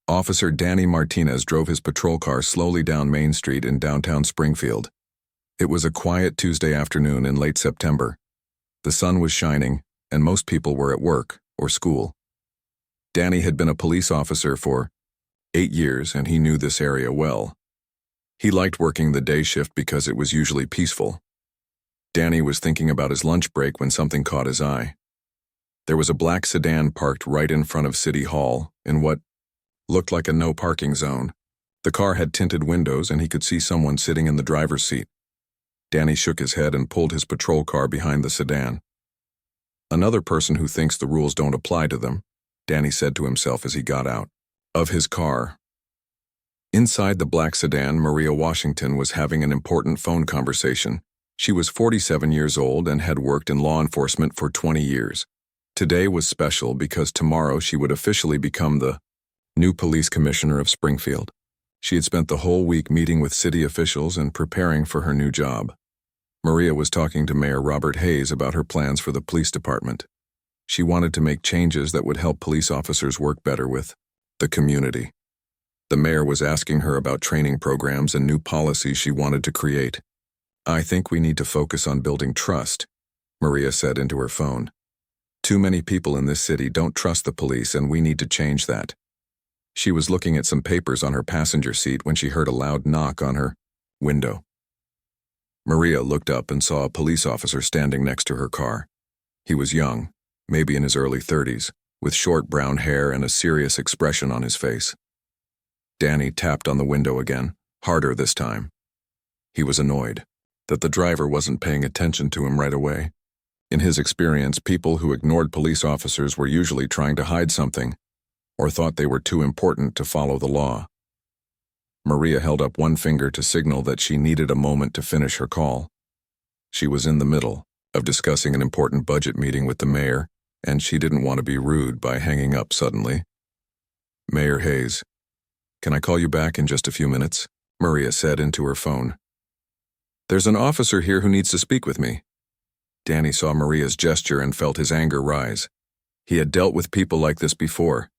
Officer Danny Martinez drove his patrol car slowly down Main Street in downtown Springfield. It was a quiet Tuesday afternoon in late September. The sun was shining, and most people were at work or school. Danny had been a police officer for 8 years, and he knew this area well. He liked working the day shift because it was usually peaceful. Danny was thinking about his lunch break when something caught his eye. There was a black sedan parked right in front of City Hall in what looked like a no-parking zone. The car had tinted windows, and he could see someone sitting in the driver's seat. Danny shook his head and pulled his patrol car behind the sedan. Another person who thinks the rules don't apply to them, Danny said to himself as he got out of his car. Inside the black sedan, Maria Washington was having an important phone conversation. She was 47 years old and had worked in law enforcement for 20 years. Today was special because tomorrow she would officially become the new police commissioner of Springfield. She had spent the whole week meeting with city officials and preparing for her new job. Maria was talking to Mayor Robert Hayes about her plans for the police department. She wanted to make changes that would help police officers work better with the community. The mayor was asking her about training programs and new policies she wanted to create. "I think we need to focus on building trust," Maria said into her phone. "Too many people in this city don't trust the police, and we need to change that." She was looking at some papers on her passenger seat when she heard a loud knock on her window. Maria looked up and saw a police officer standing next to her car. He was young, maybe in his early 30s, with short brown hair and a serious expression on his face. Danny tapped on the window again, harder this time. He was annoyed that the driver wasn't paying attention to him right away. In his experience, people who ignored police officers were usually trying to hide something, or thought they were too important to follow the law. Maria held up one finger to signal that she needed a moment to finish her call. She was in the middle of discussing an important budget meeting with the mayor, and she didn't want to be rude by hanging up suddenly. "Mayor Hayes, can I call you back in just a few minutes?" Maria said into her phone. "There's an officer here who needs to speak with me." Danny saw Maria's gesture and felt his anger rise. He had dealt with people like this before.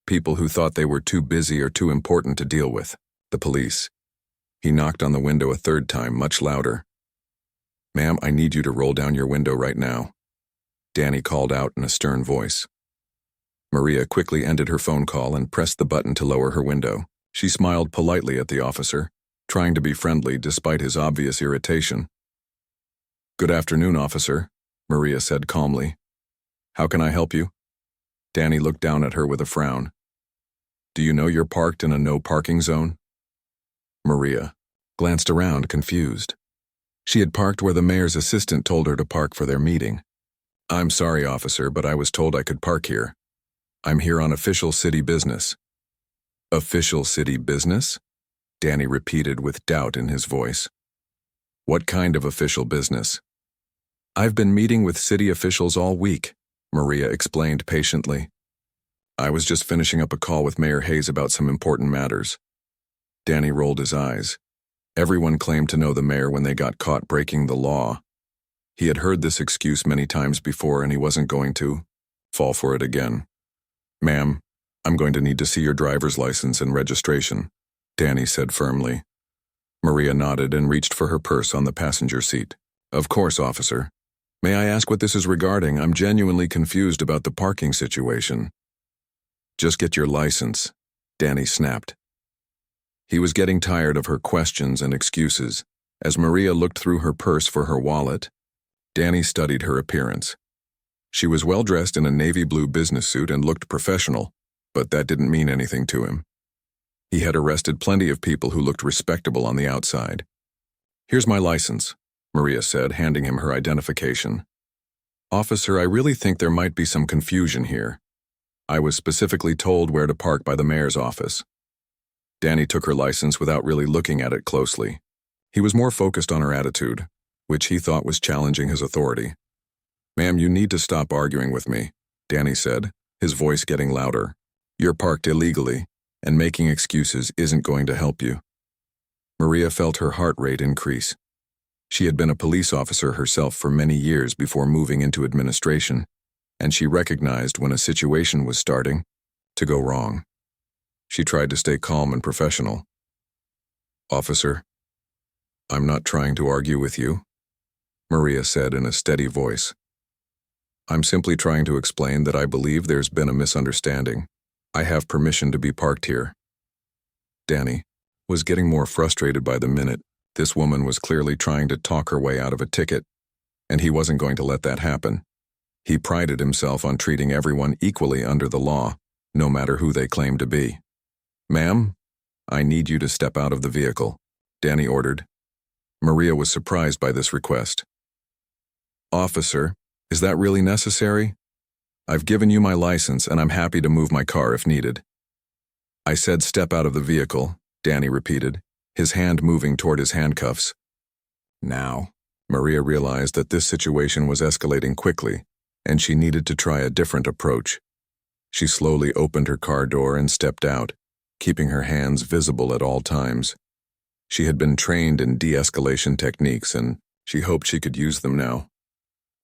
People who thought they were too busy or too important to deal with. The police. He knocked on the window a third time, much louder. "Ma'am, I need you to roll down your window right now," Danny called out in a stern voice. Maria quickly ended her phone call and pressed the button to lower her window. She smiled politely at the officer, trying to be friendly despite his obvious irritation. "Good afternoon, officer," Maria said calmly. "How can I help you?" Danny looked down at her with a frown. "Do you know you're parked in a no-parking zone?" Maria glanced around, confused. She had parked where the mayor's assistant told her to park for their meeting. "I'm sorry, officer, but I was told I could park here. I'm here on official city business." "Official city business?" Danny repeated with doubt in his voice. "What kind of official business?" "I've been meeting with city officials all week," Maria explained patiently. "I was just finishing up a call with Mayor Hayes about some important matters." Danny rolled his eyes. Everyone claimed to know the mayor when they got caught breaking the law. He had heard this excuse many times before, and he wasn't going to fall for it again. "Ma'am, I'm going to need to see your driver's license and registration," Danny said firmly. Maria nodded and reached for her purse on the passenger seat. "Of course, officer. May I ask what this is regarding? I'm genuinely confused about the parking situation." "Just get your license," Danny snapped. He was getting tired of her questions and excuses. As Maria looked through her purse for her wallet, Danny studied her appearance. She was well-dressed in a navy blue business suit and looked professional, but that didn't mean anything to him. He had arrested plenty of people who looked respectable on the outside. "Here's my license," Maria said, handing him her identification. "Officer, I really think there might be some confusion here. I was specifically told where to park by the mayor's office." Danny took her license without really looking at it closely. He was more focused on her attitude, which he thought was challenging his authority. "Ma'am, you need to stop arguing with me," Danny said, his voice getting louder. "You're parked illegally, and making excuses isn't going to help you." Maria felt her heart rate increase. She had been a police officer herself for many years before moving into administration, and she recognized when a situation was starting to go wrong. She tried to stay calm and professional. "Officer, I'm not trying to argue with you," Maria said in a steady voice. "I'm simply trying to explain that I believe there's been a misunderstanding. I have permission to be parked here." Danny was getting more frustrated by the minute. This woman was clearly trying to talk her way out of a ticket, and he wasn't going to let that happen. He prided himself on treating everyone equally under the law, no matter who they claimed to be. "Ma'am, I need you to step out of the vehicle," Danny ordered. Maria was surprised by this request. "Officer, is that really necessary? I've given you my license and I'm happy to move my car if needed." "I said step out of the vehicle," Danny repeated, his hand moving toward his handcuffs. Now, Maria realized that this situation was escalating quickly, and she needed to try a different approach. She slowly opened her car door and stepped out, keeping her hands visible at all times. She had been trained in de-escalation techniques, and she hoped she could use them now.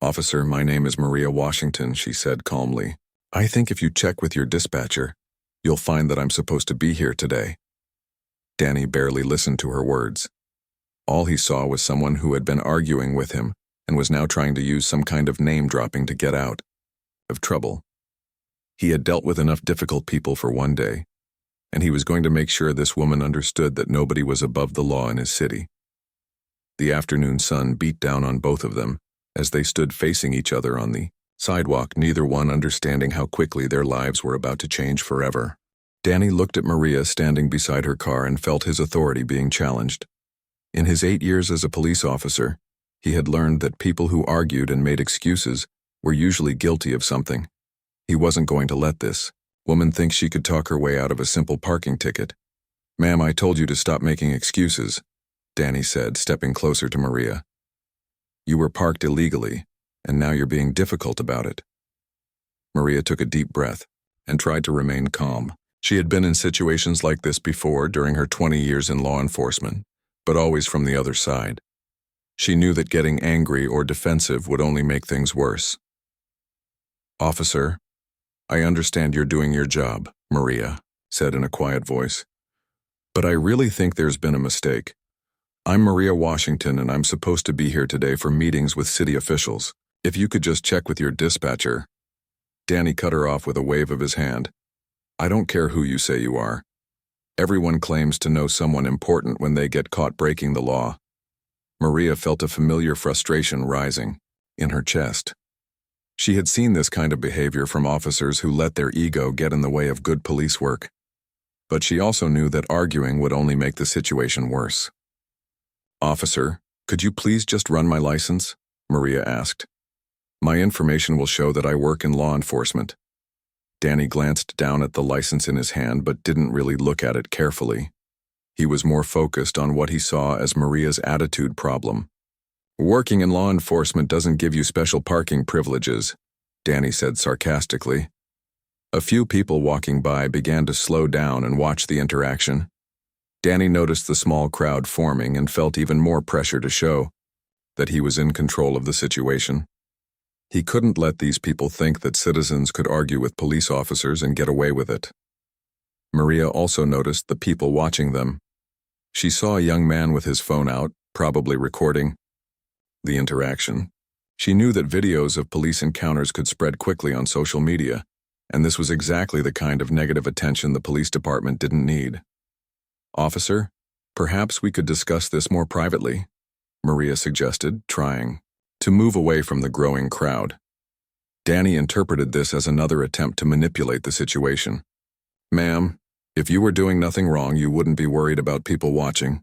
"Officer, my name is Maria Washington," she said calmly. "I think if you check with your dispatcher, you'll find that I'm supposed to be here today." Danny barely listened to her words. All he saw was someone who had been arguing with him and was now trying to use some kind of name-dropping to get out of trouble. He had dealt with enough difficult people for one day, and he was going to make sure this woman understood that nobody was above the law in his city. The afternoon sun beat down on both of them as they stood facing each other on the sidewalk, neither one understanding how quickly their lives were about to change forever. Danny looked at Maria standing beside her car and felt his authority being challenged. In his 8 years as a police officer, he had learned that people who argued and made excuses were usually guilty of something. He wasn't going to let this woman think she could talk her way out of a simple parking ticket. "Ma'am, I told you to stop making excuses," Danny said, stepping closer to Maria. "You were parked illegally, and now you're being difficult about it." Maria took a deep breath and tried to remain calm. She had been in situations like this before during her 20 years in law enforcement, but always from the other side. She knew that getting angry or defensive would only make things worse. "Officer, I understand you're doing your job," Maria said in a quiet voice. "But I really think there's been a mistake. I'm Maria Washington, and I'm supposed to be here today for meetings with city officials. If you could just check with your dispatcher." Danny cut her off with a wave of his hand. "I don't care who you say you are. Everyone claims to know someone important when they get caught breaking the law." Maria felt a familiar frustration rising in her chest. She had seen this kind of behavior from officers who let their ego get in the way of good police work. But she also knew that arguing would only make the situation worse. "Officer, could you please just run my license?" Maria asked. "My information will show that I work in law enforcement." Danny glanced down at the license in his hand but didn't really look at it carefully. He was more focused on what he saw as Maria's attitude problem. "Working in law enforcement doesn't give you special parking privileges," Danny said sarcastically. A few people walking by began to slow down and watch the interaction. Danny noticed the small crowd forming and felt even more pressure to show that he was in control of the situation. He couldn't let these people think that citizens could argue with police officers and get away with it. Maria also noticed the people watching them. She saw a young man with his phone out, probably recording the interaction. She knew that videos of police encounters could spread quickly on social media, and this was exactly the kind of negative attention the police department didn't need. "Officer, perhaps we could discuss this more privately," Maria suggested, trying to move away from the growing crowd. Danny interpreted this as another attempt to manipulate the situation. "Ma'am, if you were doing nothing wrong, you wouldn't be worried about people watching."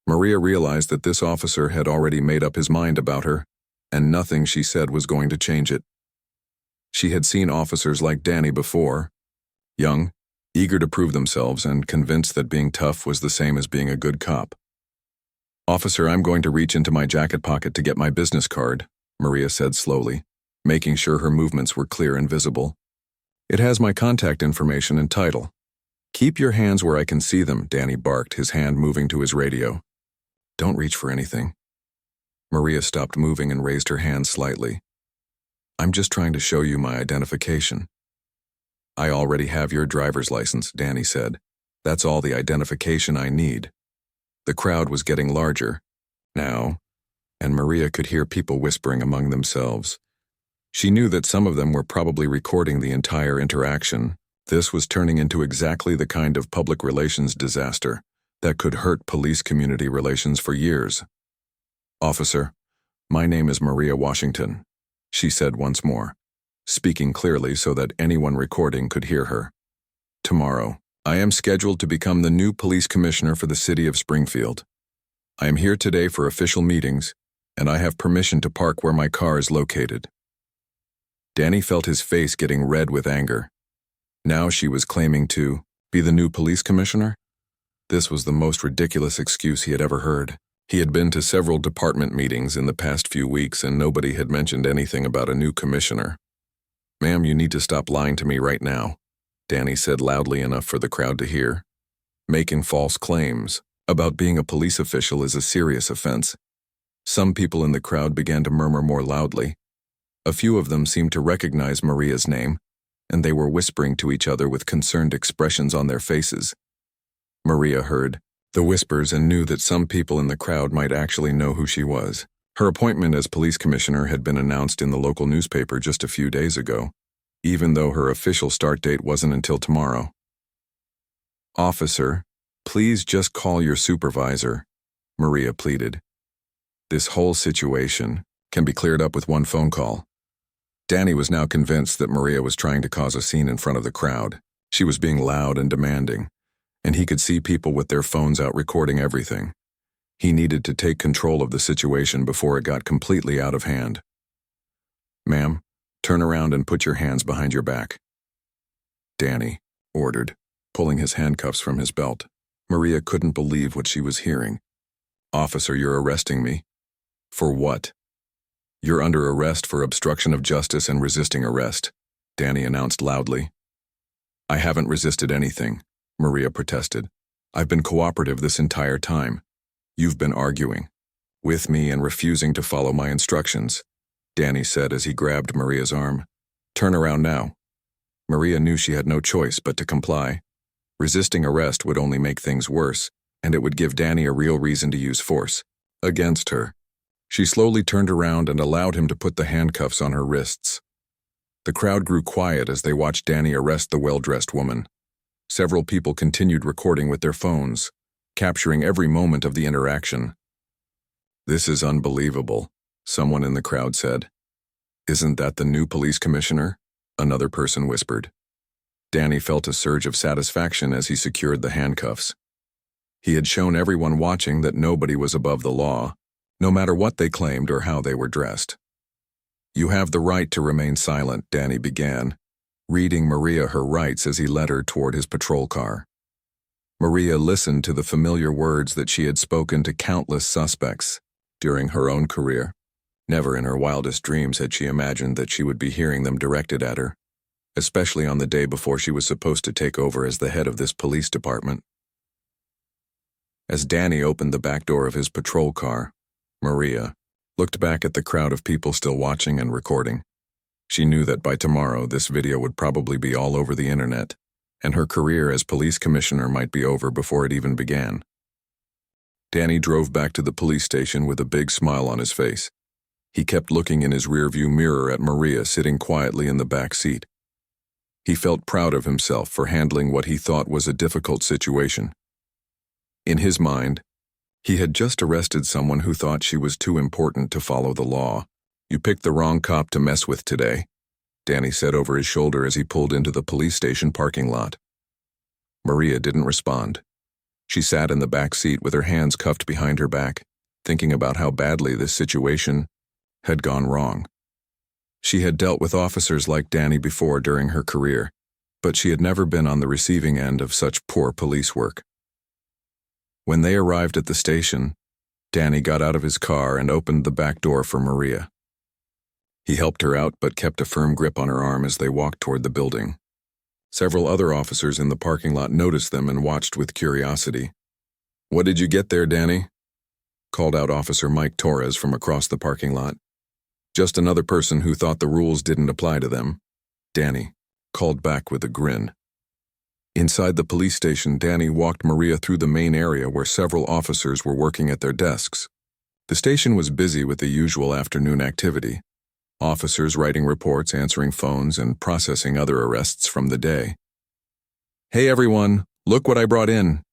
Maria realized that this officer had already made up his mind about her, and nothing she said was going to change it. She had seen officers like Danny before, young, eager to prove themselves and convinced that being tough was the same as being a good cop. "Officer, I'm going to reach into my jacket pocket to get my business card," Maria said slowly, making sure her movements were clear and visible. "It has my contact information and title." "Keep your hands where I can see them," Danny barked, his hand moving to his radio. "Don't reach for anything." Maria stopped moving and raised her hand slightly. "I'm just trying to show you my identification." I already have your driver's license, Danny said. That's all the identification I need. The crowd was getting larger now, and Maria could hear people whispering among themselves. She knew that some of them were probably recording the entire interaction. This was turning into exactly the kind of public relations disaster that could hurt police-community relations for years. "Officer, my name is Maria Washington," she said once more, speaking clearly so that anyone recording could hear her. "Tomorrow, I am scheduled to become the new police commissioner for the city of Springfield. I am here today for official meetings, and I have permission to park where my car is located." Danny felt his face getting red with anger. Now she was claiming to be the new police commissioner? This was the most ridiculous excuse he had ever heard. He had been to several department meetings in the past few weeks, and nobody had mentioned anything about a new commissioner. "Ma'am, you need to stop lying to me right now," Danny said loudly enough for the crowd to hear. Making false claims about being a police official is a serious offense. Some people in the crowd began to murmur more loudly. A few of them seemed to recognize Maria's name, and they were whispering to each other with concerned expressions on their faces. Maria heard the whispers and knew that some people in the crowd might actually know who she was. Her appointment as police commissioner had been announced in the local newspaper just a few days ago, even though her official start date wasn't until tomorrow. "Officer, please just call your supervisor," Maria pleaded. This whole situation can be cleared up with one phone call. Danny was now convinced that Maria was trying to cause a scene in front of the crowd. She was being loud and demanding, and he could see people with their phones out recording everything. He needed to take control of the situation before it got completely out of hand. "Ma'am, turn around and put your hands behind your back," Danny ordered, pulling his handcuffs from his belt. Maria couldn't believe what she was hearing. "Officer, you're arresting me." "For what?" "You're under arrest for obstruction of justice and resisting arrest," Danny announced loudly. "I haven't resisted anything," Maria protested. "I've been cooperative this entire time. You've been arguing with me and refusing to follow my instructions," Danny said as he grabbed Maria's arm. "Turn around now." Maria knew she had no choice but to comply. Resisting arrest would only make things worse, and it would give Danny a real reason to use force against her. She slowly turned around and allowed him to put the handcuffs on her wrists. The crowd grew quiet as they watched Danny arrest the well-dressed woman. Several people continued recording with their phones, capturing every moment of the interaction. "This is unbelievable," someone in the crowd said. "Isn't that the new police commissioner?" another person whispered. Danny felt a surge of satisfaction as he secured the handcuffs. He had shown everyone watching that nobody was above the law, no matter what they claimed or how they were dressed. "You have the right to remain silent," Danny began, reading Maria her rights as he led her toward his patrol car. Maria listened to the familiar words that she had spoken to countless suspects during her own career. Never in her wildest dreams had she imagined that she would be hearing them directed at her, especially on the day before she was supposed to take over as the head of this police department. As Danny opened the back door of his patrol car, Maria looked back at the crowd of people still watching and recording. She knew that by tomorrow this video would probably be all over the internet, and her career as police commissioner might be over before it even began. Danny drove back to the police station with a big smile on his face. He kept looking in his rearview mirror at Maria sitting quietly in the back seat. He felt proud of himself for handling what he thought was a difficult situation. In his mind, he had just arrested someone who thought she was too important to follow the law. "You picked the wrong cop to mess with today," Danny said over his shoulder as he pulled into the police station parking lot. Maria didn't respond. She sat in the back seat with her hands cuffed behind her back, thinking about how badly this situation had gone wrong. She had dealt with officers like Danny before during her career, but she had never been on the receiving end of such poor police work. When they arrived at the station, Danny got out of his car and opened the back door for Maria. He helped her out but kept a firm grip on her arm as they walked toward the building. Several other officers in the parking lot noticed them and watched with curiosity. "What did you get there, Danny?" called out Officer Mike Torres from across the parking lot. "Just another person who thought the rules didn't apply to them," Danny called back with a grin. Inside the police station, Danny walked Maria through the main area where several officers were working at their desks. The station was busy with the usual afternoon activity. Officers writing reports, answering phones, and processing other arrests from the day. "Hey everyone, look what I brought in,"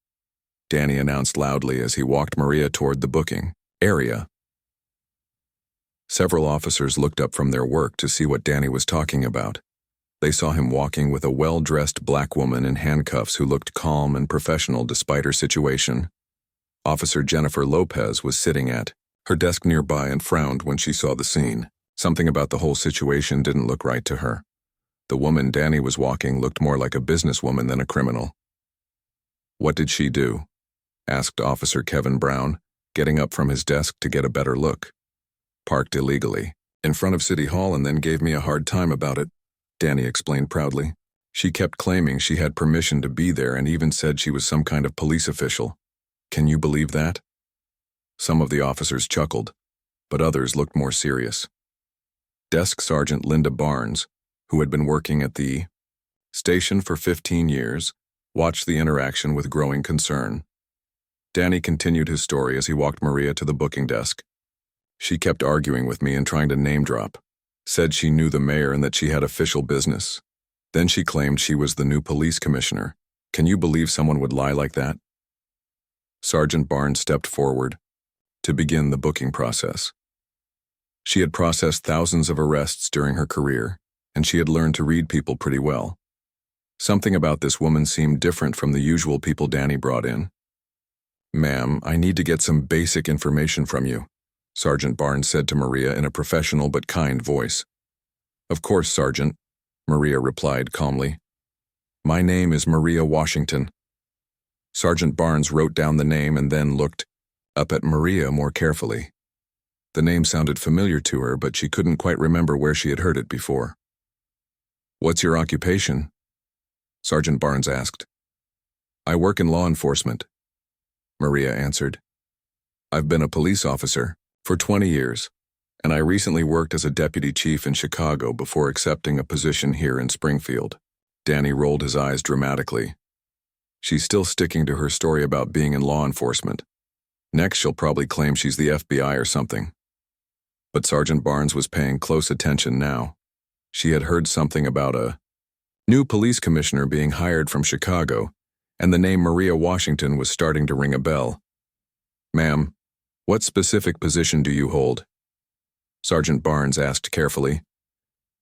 Danny announced loudly as he walked Maria toward the booking area. Several officers looked up from their work to see what Danny was talking about. They saw him walking with a well-dressed black woman in handcuffs who looked calm and professional despite her situation. Officer Jennifer Lopez was sitting at her desk nearby and frowned when she saw the scene. Something about the whole situation didn't look right to her. The woman Danny was walking looked more like a businesswoman than a criminal. "What did she do?" asked Officer Kevin Brown, getting up from his desk to get a better look. "Parked illegally in front of City Hall and then gave me a hard time about it," Danny explained proudly. "She kept claiming she had permission to be there and even said she was some kind of police official. Can you believe that?" Some of the officers chuckled, but others looked more serious. Desk Sergeant Linda Barnes, who had been working at the station for 15 years, watched the interaction with growing concern. Danny continued his story as he walked Maria to the booking desk. "She kept arguing with me and trying to name drop. Said she knew the mayor and that she had official business. Then she claimed she was the new police commissioner. Can you believe someone would lie like that?" Sergeant Barnes stepped forward to begin the booking process. She had processed thousands of arrests during her career, and she had learned to read people pretty well. Something about this woman seemed different from the usual people Danny brought in. "Ma'am, I need to get some basic information from you," Sergeant Barnes said to Maria in a professional but kind voice. "Of course, Sergeant," Maria replied calmly. "My name is Maria Washington." Sergeant Barnes wrote down the name and then looked up at Maria more carefully. The name sounded familiar to her, but she couldn't quite remember where she had heard it before. "What's your occupation?" Sergeant Barnes asked. "I work in law enforcement," Maria answered. "I've been a police officer for 20 years, and I recently worked as a deputy chief in Chicago before accepting a position here in Springfield." Danny rolled his eyes dramatically. She's still sticking to her story about being in law enforcement. Next, she'll probably claim she's the FBI or something. But Sergeant Barnes was paying close attention now. She had heard something about a new police commissioner being hired from Chicago, and the name Maria Washington was starting to ring a bell. "Ma'am, what specific position do you hold?" Sergeant Barnes asked carefully.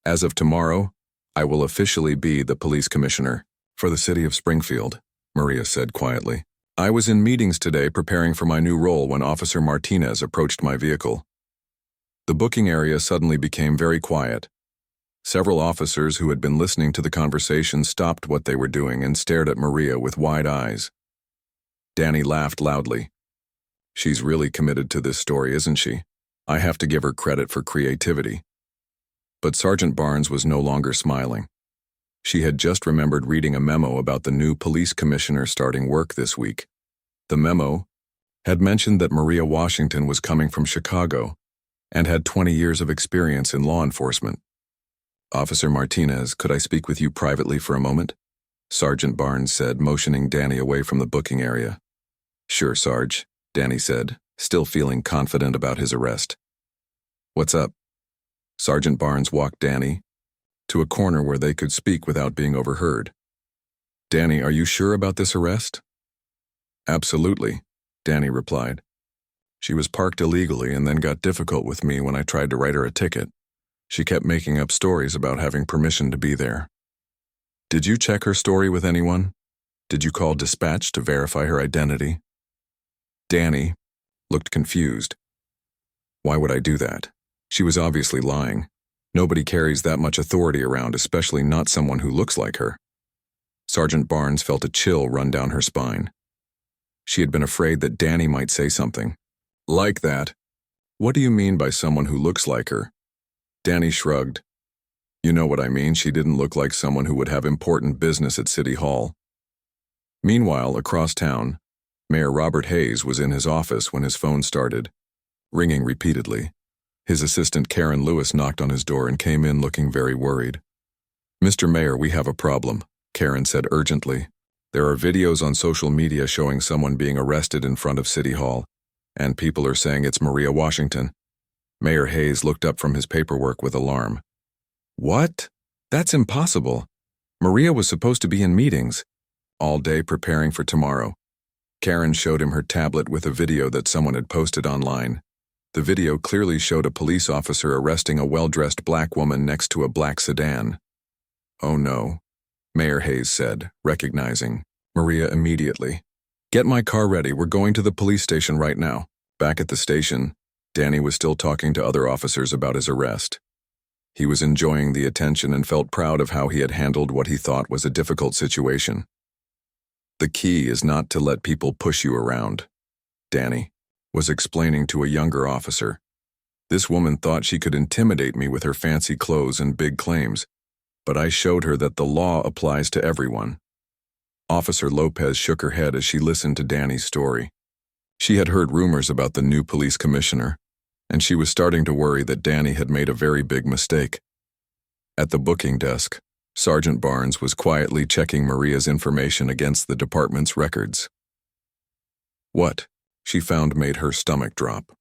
"As of tomorrow, I will officially be the police commissioner for the city of Springfield," Maria said quietly. "I was in meetings today preparing for my new role when Officer Martinez approached my vehicle." The booking area suddenly became very quiet. Several officers who had been listening to the conversation stopped what they were doing and stared at Maria with wide eyes. Danny laughed loudly. "She's really committed to this story, isn't she? I have to give her credit for creativity." But Sergeant Barnes was no longer smiling. She had just remembered reading a memo about the new police commissioner starting work this week. The memo had mentioned that Maria Washington was coming from Chicago and had 20 years of experience in law enforcement. "Officer Martinez, could I speak with you privately for a moment?" Sergeant Barnes said, motioning Danny away from the booking area. "Sure, Sarge," Danny said, still feeling confident about his arrest. "What's up?" Sergeant Barnes walked Danny to a corner where they could speak without being overheard. "Danny, are you sure about this arrest?" "Absolutely," Danny replied. "She was parked illegally and then got difficult with me when I tried to write her a ticket. She kept making up stories about having permission to be there." "Did you check her story with anyone? Did you call dispatch to verify her identity?" Danny looked confused. "Why would I do that? She was obviously lying. Nobody carries that much authority around, especially not someone who looks like her." Sergeant Barnes felt a chill run down her spine. She had been afraid that Danny might say something like that. "What do you mean by someone who looks like her?" Danny shrugged. "You know what I mean. She didn't look like someone who would have important business at City Hall." Meanwhile, across town, Mayor Robert Hayes was in his office when his phone started ringing repeatedly. His assistant Karen Lewis knocked on his door and came in looking very worried. Mr. Mayor, we have a problem, Karen said urgently. There are videos on social media showing someone being arrested in front of City Hall, and people are saying it's Maria Washington. Mayor Hayes looked up from his paperwork with alarm. What? That's impossible. Maria was supposed to be in meetings, all day preparing for tomorrow. Karen showed him her tablet with a video that someone had posted online. The video clearly showed a police officer arresting a well-dressed black woman next to a black sedan. Oh no, Mayor Hayes said, recognizing Maria immediately. Get my car ready, we're going to the police station right now. Back at the station, Danny was still talking to other officers about his arrest. He was enjoying the attention and felt proud of how he had handled what he thought was a difficult situation. The key is not to let people push you around, Danny was explaining to a younger officer. This woman thought she could intimidate me with her fancy clothes and big claims, but I showed her that the law applies to everyone. Officer Lopez shook her head as she listened to Danny's story. She had heard rumors about the new police commissioner, and she was starting to worry that Danny had made a very big mistake. At the booking desk, Sergeant Barnes was quietly checking Maria's information against the department's records. What she found made her stomach drop.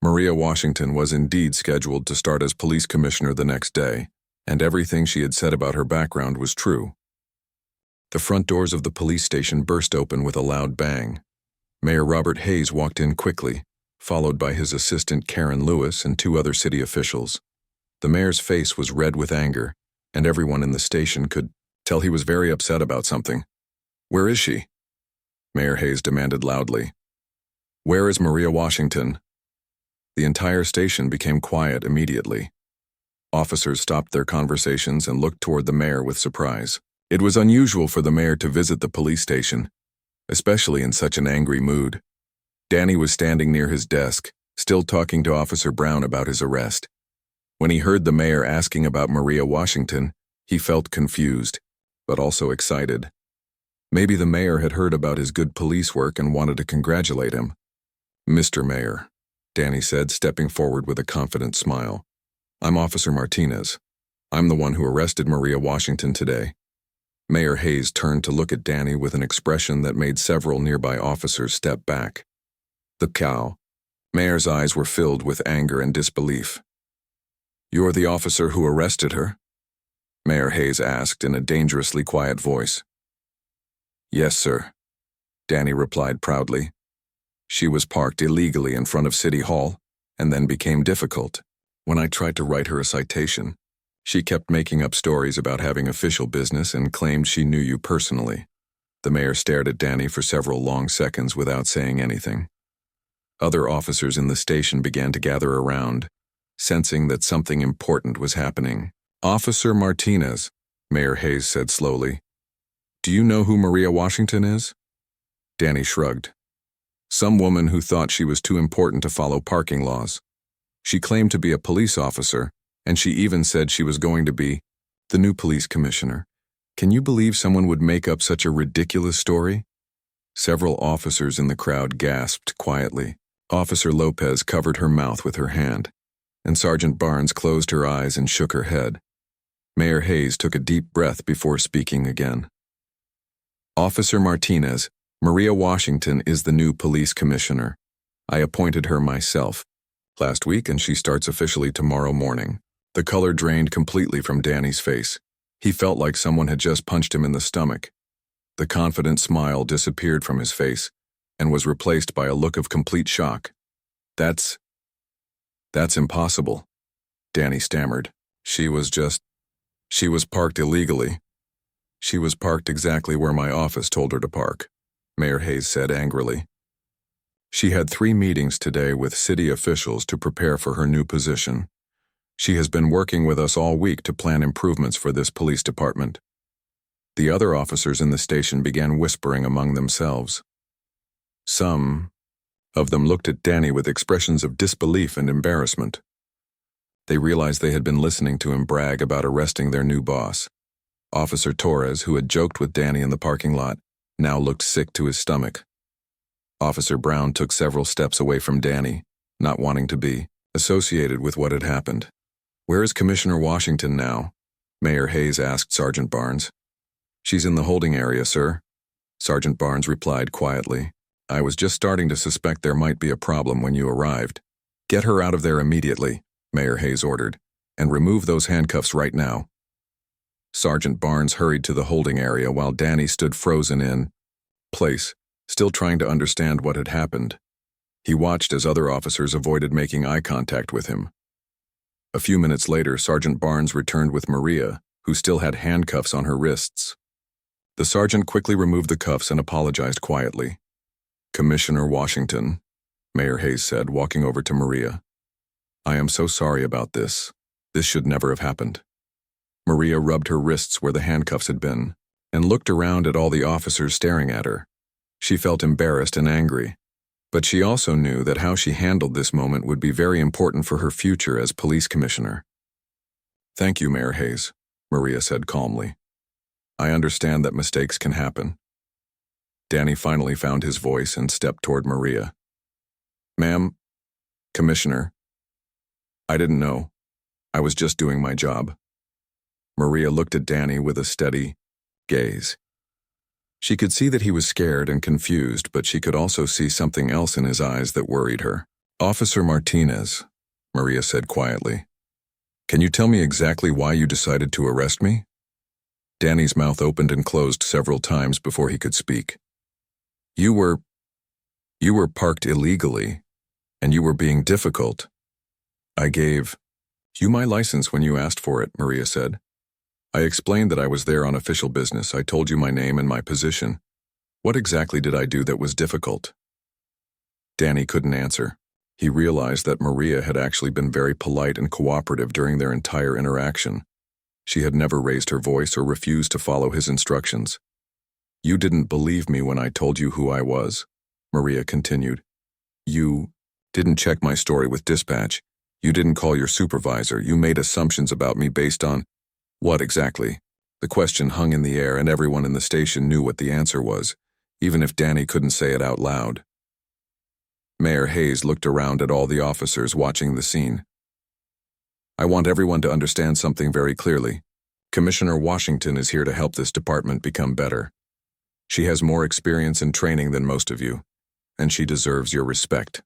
Maria Washington was indeed scheduled to start as police commissioner the next day, and everything she had said about her background was true. The front doors of the police station burst open with a loud bang. Mayor Robert Hayes walked in quickly, followed by his assistant Karen Lewis and 2 other city officials. The mayor's face was red with anger, and everyone in the station could tell he was very upset about something. Where is she? Mayor Hayes demanded loudly. Where is Maria Washington? The entire station became quiet immediately. Officers stopped their conversations and looked toward the mayor with surprise. It was unusual for the mayor to visit the police station, especially in such an angry mood. Danny was standing near his desk, still talking to Officer Brown about his arrest. When he heard the mayor asking about Maria Washington, he felt confused, but also excited. Maybe the mayor had heard about his good police work and wanted to congratulate him. Mr. Mayor, Danny said, stepping forward with a confident smile. I'm Officer Martinez. I'm the one who arrested Maria Washington today. Mayor Hayes turned to look at Danny with an expression that made several nearby officers step back. The cow. Mayor's eyes were filled with anger and disbelief. You're the officer who arrested her? Mayor Hayes asked in a dangerously quiet voice. Yes, sir, Danny replied proudly. She was parked illegally in front of City Hall, and then became difficult. When I tried to write her a citation, she kept making up stories about having official business and claimed she knew you personally. The mayor stared at Danny for several long seconds without saying anything. Other officers in the station began to gather around, sensing that something important was happening. Officer Martinez, Mayor Hayes said slowly. Do you know who Maria Washington is? Danny shrugged. Some woman who thought she was too important to follow parking laws. She claimed to be a police officer, and she even said she was going to be the new police commissioner. Can you believe someone would make up such a ridiculous story? Several officers in the crowd gasped quietly. Officer Lopez covered her mouth with her hand, and Sergeant Barnes closed her eyes and shook her head. Mayor Hayes took a deep breath before speaking again. Officer Martinez, Maria Washington is the new police commissioner. I appointed her myself last week, and she starts officially tomorrow morning. The color drained completely from Danny's face. He felt like someone had just punched him in the stomach. The confident smile disappeared from his face and was replaced by a look of complete shock. That's impossible, Danny stammered. She was parked illegally. She was parked exactly where my office told her to park, Mayor Hayes said angrily. She had 3 meetings today with city officials to prepare for her new position. She has been working with us all week to plan improvements for this police department. The other officers in the station began whispering among themselves. Some of them looked at Danny with expressions of disbelief and embarrassment. They realized they had been listening to him brag about arresting their new boss. Officer Torres, who had joked with Danny in the parking lot, now looked sick to his stomach. Officer Brown took several steps away from Danny, not wanting to be associated with what had happened. Where is Commissioner Washington now? Mayor Hayes asked Sergeant Barnes. She's in the holding area, sir. Sergeant Barnes replied quietly. I was just starting to suspect there might be a problem when you arrived. Get her out of there immediately, Mayor Hayes ordered, and remove those handcuffs right now. Sergeant Barnes hurried to the holding area while Danny stood frozen in place, still trying to understand what had happened. He watched as other officers avoided making eye contact with him. A few minutes later, Sergeant Barnes returned with Maria, who still had handcuffs on her wrists. The sergeant quickly removed the cuffs and apologized quietly. Commissioner Washington, Mayor Hayes said, walking over to Maria. I am so sorry about this. This should never have happened. Maria rubbed her wrists where the handcuffs had been, and looked around at all the officers staring at her. She felt embarrassed and angry, but she also knew that how she handled this moment would be very important for her future as police commissioner. Thank you, Mayor Hayes, Maria said calmly. I understand that mistakes can happen. Danny finally found his voice and stepped toward Maria. Ma'am, Commissioner, I didn't know. I was just doing my job. Maria looked at Danny with a steady gaze. She could see that he was scared and confused, but she could also see something else in his eyes that worried her. Officer Martinez, Maria said quietly. Can you tell me exactly why you decided to arrest me? Danny's mouth opened and closed several times before he could speak. You were parked illegally, and you were being difficult. I gave you my license when you asked for it, Maria said. I explained that I was there on official business. I told you my name and my position. What exactly did I do that was difficult? Danny couldn't answer. He realized that Maria had actually been very polite and cooperative during their entire interaction. She had never raised her voice or refused to follow his instructions. You didn't believe me when I told you who I was, Maria continued. You didn't check my story with dispatch. You didn't call your supervisor. You made assumptions about me based on what exactly? The question hung in the air and everyone in the station knew what the answer was, even if Danny couldn't say it out loud. Mayor Hayes looked around at all the officers watching the scene. I want everyone to understand something very clearly. Commissioner Washington is here to help this department become better. She has more experience and training than most of you, and she deserves your respect.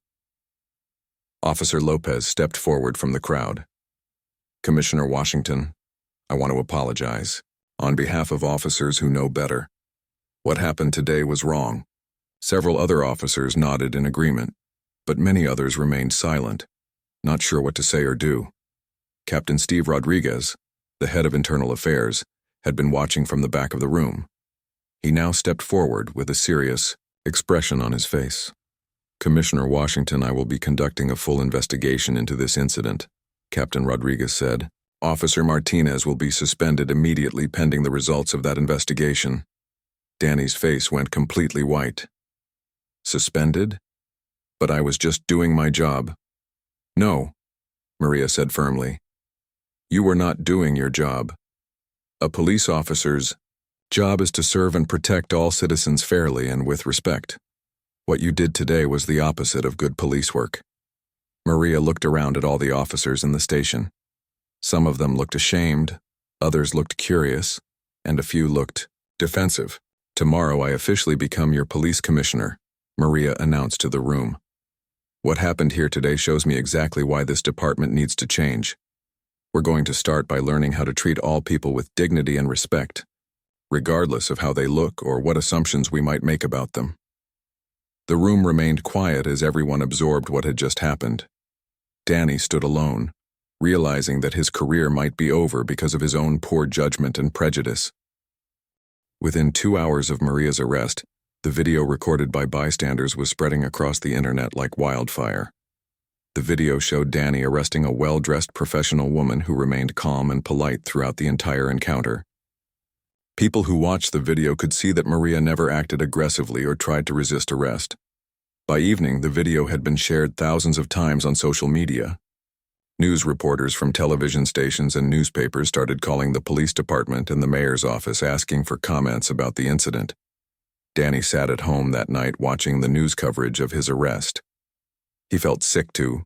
Officer Lopez stepped forward from the crowd. Commissioner Washington, I want to apologize, on behalf of officers who know better. What happened today was wrong. Several other officers nodded in agreement, but many others remained silent, not sure what to say or do. Captain Steve Rodriguez, the head of Internal Affairs, had been watching from the back of the room. He now stepped forward with a serious expression on his face. Commissioner Washington, I will be conducting a full investigation into this incident, Captain Rodriguez said. Officer Martinez will be suspended immediately pending the results of that investigation. Danny's face went completely white. Suspended? But I was just doing my job. No, Maria said firmly. You were not doing your job. A police officer's job is to serve and protect all citizens fairly and with respect. What you did today was the opposite of good police work. Maria looked around at all the officers in the station. Some of them looked ashamed, others looked curious, and a few looked defensive. Tomorrow I officially become your police commissioner, Maria announced to the room. What happened here today shows me exactly why this department needs to change. We're going to start by learning how to treat all people with dignity and respect, regardless of how they look or what assumptions we might make about them. The room remained quiet as everyone absorbed what had just happened. Danny stood alone, realizing that his career might be over because of his own poor judgment and prejudice. Within 2 hours of Maria's arrest, the video recorded by bystanders was spreading across the internet like wildfire. The video showed Danny arresting a well-dressed professional woman who remained calm and polite throughout the entire encounter. People who watched the video could see that Maria never acted aggressively or tried to resist arrest. By evening, the video had been shared thousands of times on social media. News reporters from television stations and newspapers started calling the police department and the mayor's office asking for comments about the incident. Danny sat at home that night watching the news coverage of his arrest. He felt sick to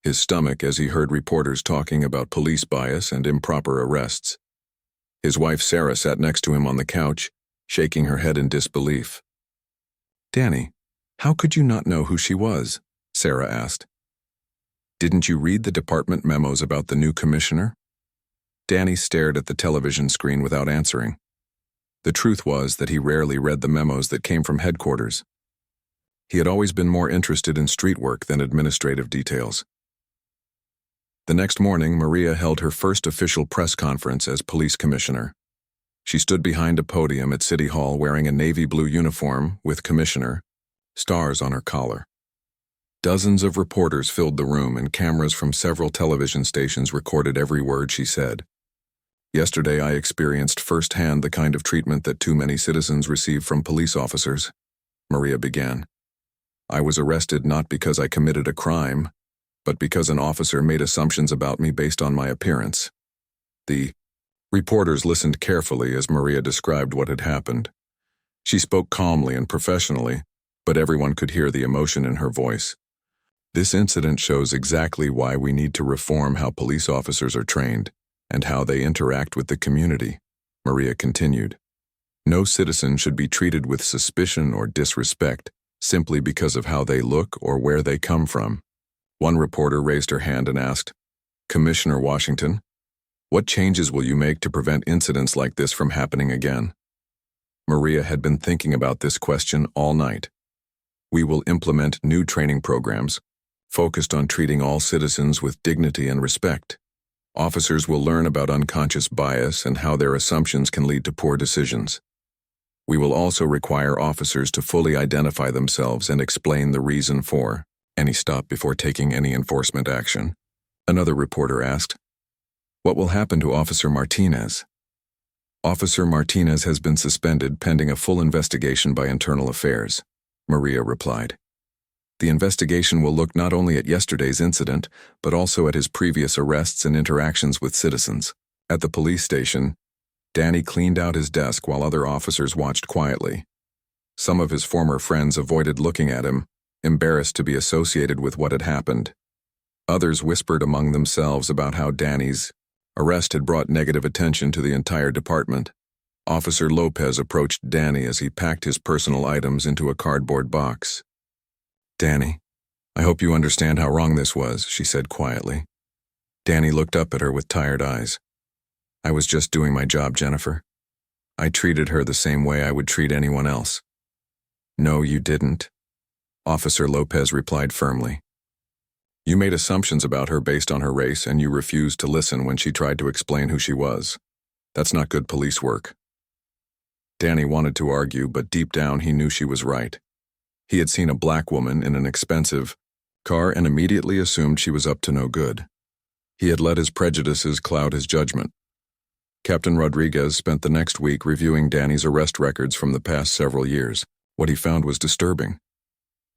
his stomach as he heard reporters talking about police bias and improper arrests. His wife Sarah sat next to him on the couch, shaking her head in disbelief. "Danny, how could you not know who she was?" Sarah asked. "Didn't you read the department memos about the new commissioner?" Danny stared at the television screen without answering. The truth was that he rarely read the memos that came from headquarters. He had always been more interested in street work than administrative details. The next morning, Maria held her first official press conference as police commissioner. She stood behind a podium at City Hall wearing a navy blue uniform with commissioner stars on her collar. Dozens of reporters filled the room, and cameras from several television stations recorded every word she said. "Yesterday I experienced firsthand the kind of treatment that too many citizens receive from police officers," Maria began. "I was arrested not because I committed a crime, but because an officer made assumptions about me based on my appearance." The reporters listened carefully as Maria described what had happened. She spoke calmly and professionally, but everyone could hear the emotion in her voice. "This incident shows exactly why we need to reform how police officers are trained and how they interact with the community," Maria continued. "No citizen should be treated with suspicion or disrespect simply because of how they look or where they come from." One reporter raised her hand and asked, "Commissioner Washington, what changes will you make to prevent incidents like this from happening again?" Maria had been thinking about this question all night. "We will implement new training programs focused on treating all citizens with dignity and respect. Officers will learn about unconscious bias and how their assumptions can lead to poor decisions. We will also require officers to fully identify themselves and explain the reason for any stop before taking any enforcement action." Another reporter asked, "What will happen to Officer Martinez?" "Officer Martinez has been suspended pending a full investigation by Internal Affairs," Maria replied. "The investigation will look not only at yesterday's incident, but also at his previous arrests and interactions with citizens." At the police station, Danny cleaned out his desk while other officers watched quietly. Some of his former friends avoided looking at him, embarrassed to be associated with what had happened. Others whispered among themselves about how Danny's arrest had brought negative attention to the entire department. Officer Lopez approached Danny as he packed his personal items into a cardboard box. "Danny, I hope you understand how wrong this was," she said quietly. Danny looked up at her with tired eyes. "I was just doing my job, Jennifer. I treated her the same way I would treat anyone else." "No, you didn't," Officer Lopez replied firmly. "You made assumptions about her based on her race, and you refused to listen when she tried to explain who she was. That's not good police work." Danny wanted to argue, but deep down he knew she was right. He had seen a black woman in an expensive car and immediately assumed she was up to no good. He had let his prejudices cloud his judgment. Captain Rodriguez spent the next week reviewing Danny's arrest records from the past several years. What he found was disturbing.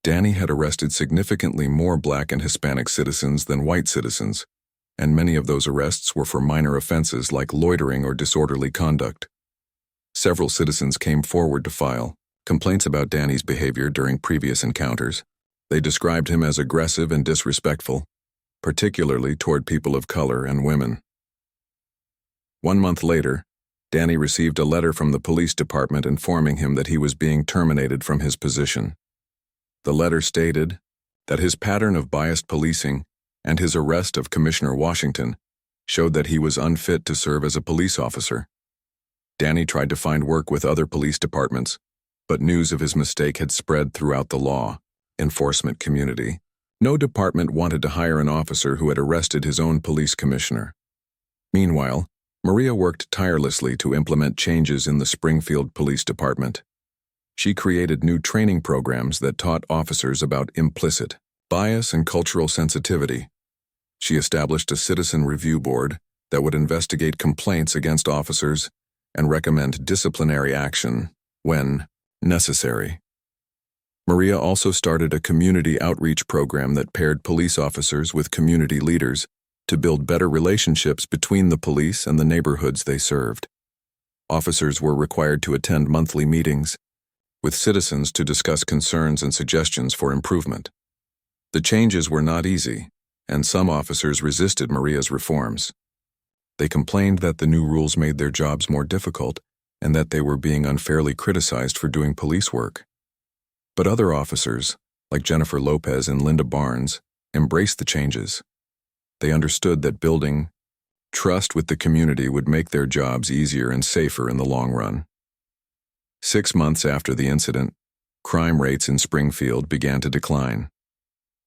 Danny had arrested significantly more black and Hispanic citizens than white citizens, and many of those arrests were for minor offenses like loitering or disorderly conduct. Several citizens came forward to file complaints about Danny's behavior during previous encounters. They described him as aggressive and disrespectful, particularly toward people of color and women. 1 month later, Danny received a letter from the police department informing him that he was being terminated from his position. The letter stated that his pattern of biased policing and his arrest of Commissioner Washington showed that he was unfit to serve as a police officer. Danny tried to find work with other police departments, but news of his mistake had spread throughout the law enforcement community. No department wanted to hire an officer who had arrested his own police commissioner. Meanwhile, Maria worked tirelessly to implement changes in the Springfield Police Department. She created new training programs that taught officers about implicit bias and cultural sensitivity. She established a citizen review board that would investigate complaints against officers and recommend disciplinary action when necessary. Maria also started a community outreach program that paired police officers with community leaders to build better relationships between the police and the neighborhoods they served. Officers were required to attend monthly meetings with citizens to discuss concerns and suggestions for improvement. The changes were not easy, and some officers resisted Maria's reforms. They complained that the new rules made their jobs more difficult and that they were being unfairly criticized for doing police work. But other officers, like Jennifer Lopez and Linda Barnes, embraced the changes. They understood that building trust with the community would make their jobs easier and safer in the long run. 6 months after the incident, crime rates in Springfield began to decline.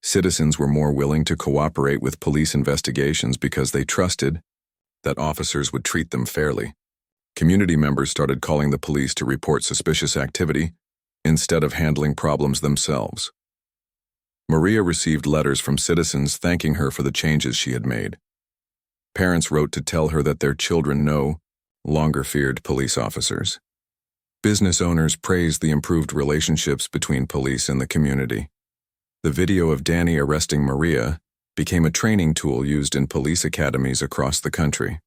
Citizens were more willing to cooperate with police investigations because they trusted that officers would treat them fairly. Community members started calling the police to report suspicious activity instead of handling problems themselves. Maria received letters from citizens thanking her for the changes she had made. Parents wrote to tell her that their children no longer feared police officers. Business owners praised the improved relationships between police and the community. The video of Danny arresting Maria became a training tool used in police academies across the country.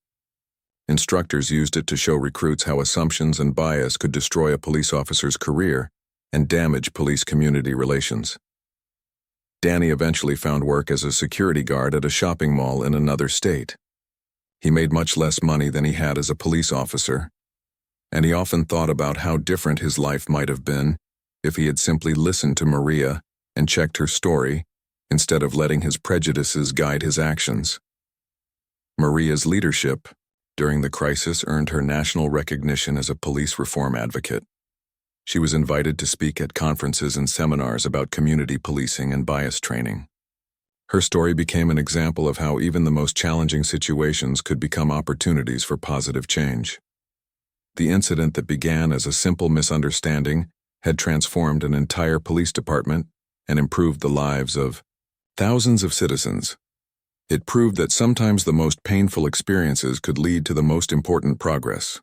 Instructors used it to show recruits how assumptions and bias could destroy a police officer's career and damage police-community relations. Danny eventually found work as a security guard at a shopping mall in another state. He made much less money than he had as a police officer, and he often thought about how different his life might have been if he had simply listened to Maria and checked her story instead of letting his prejudices guide his actions. Maria's leadership during the crisis earned her national recognition as a police reform advocate. She was invited to speak at conferences and seminars about community policing and bias training. Her story became an example of how even the most challenging situations could become opportunities for positive change. The incident that began as a simple misunderstanding had transformed an entire police department and improved the lives of thousands of citizens. It proved that sometimes the most painful experiences could lead to the most important progress.